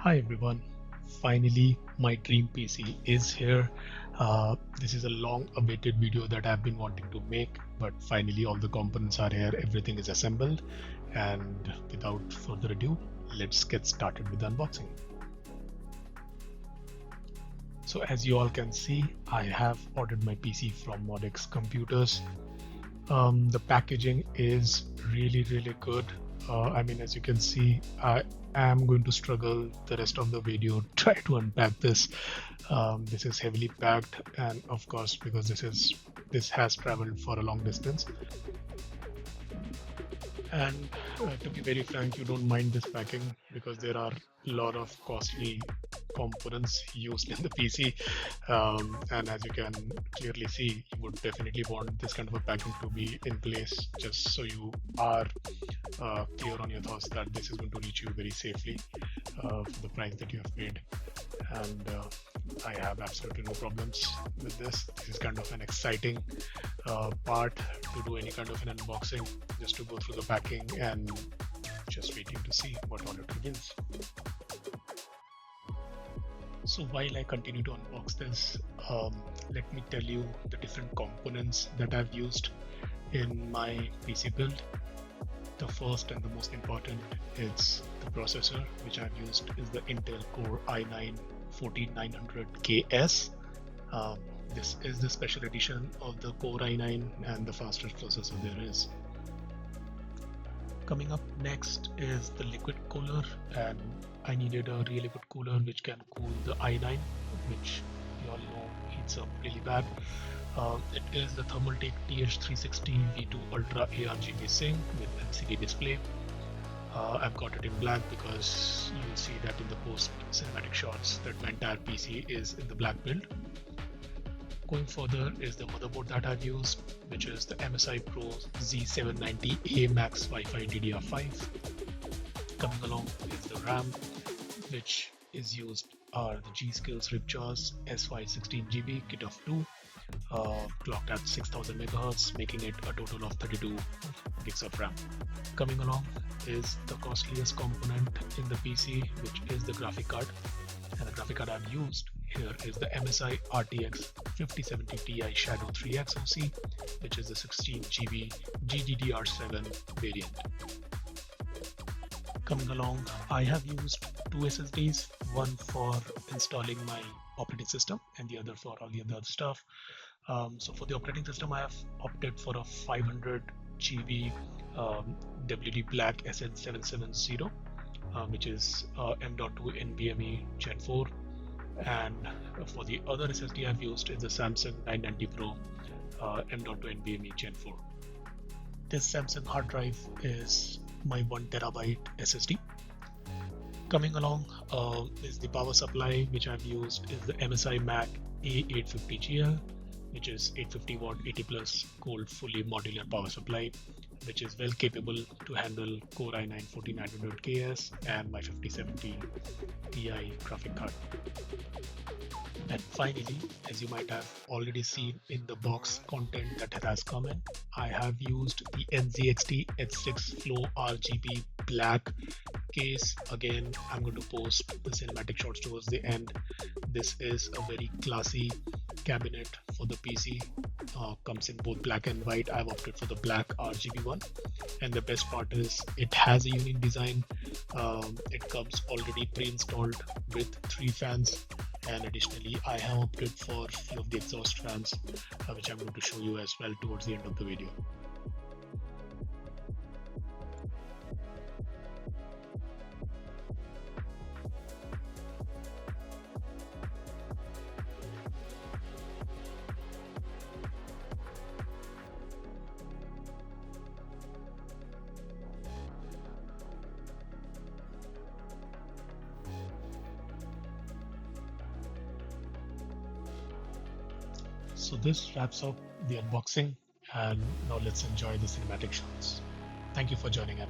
Hi everyone, finally my dream PC is here. This is a long awaited video that I've been wanting to make, but finally all the components are here, everything is assembled, and without further ado, let's get started with the unboxing. So as you all can see, I have ordered my PC from ModxComputers. The packaging is really good. As you can see, I am going to struggle the rest of the video try to unpack this. This is heavily packed, and of course, because this has traveled for a long distance. And to be very frank, you don't mind this packing because there are a lot of costly components used in the PC, and as you can clearly see, you would definitely want this kind of a packing to be in place just so you are clear on your thoughts that this is going to reach you very safely for the price that you have paid. And I have absolutely no problems with this. This is kind of an exciting part to do any kind of an unboxing, just to go through the packing and just waiting to see what all it reveals. So while I continue to unbox this, let me tell you the different components that I've used in my PC build. The first and the most important is the processor, which I've used is the Intel Core i9-14900KS. This is the special edition of the Core i9 and the fastest processor there is. Coming up next is the liquid cooler, and I needed a real liquid cooler which can cool the i9, which you all know heats up really bad. It is the Thermaltake TH360 V2 Ultra ARGB sync with LCD display. I've got it in black because you'll see that in the post cinematic shots that my entire PC is in the black build. Going further is the motherboard that I've used, which is the MSI Pro Z790A Max Wi-Fi DDR5. Coming along is the RAM, which is used are the G.Skill's Ripjaws S516GB kit of 2, clocked at 6000 MHz, making it a total of 32 gigs of RAM. Coming along is the costliest component in the PC, which is the graphic card. And the graphic card I've used here is the MSI RTX 5070 Ti Shadow 3X OC, which is the 16GB GDDR7 variant. Coming along, I have used two SSDs, one for installing my operating system and the other for all the other stuff. So for the operating system, I have opted for a 500GB WD Black SN770, which is M.2 NVMe Gen 4. And for the other SSD I've used is the Samsung 990 Pro M.2 NVMe Gen 4. This Samsung hard drive is my 1TB SSD. Coming along is the power supply, which I've used is the MSI Mac A850GL, which is 850 watt 80 plus cold fully modular power supply, which is well capable to handle Core i9-14900KS and my 5070 Ti graphic card. And finally, as you might have already seen in the box content that has come in, I have used the NZXT H6 Flow RGB black case. Again, I'm going to post the cinematic shots towards the end. This is a very classy cabinet for the PC. Comes in both black and white. I've opted for the black RGB one, and the best part is it has a unique design. It comes already pre-installed with 3 fans, and additionally I have opted for a few of the exhaust fans, which I'm going to show you as well towards the end of the video. So this wraps up the unboxing, and now let's enjoy the cinematic shots. Thank you for joining in.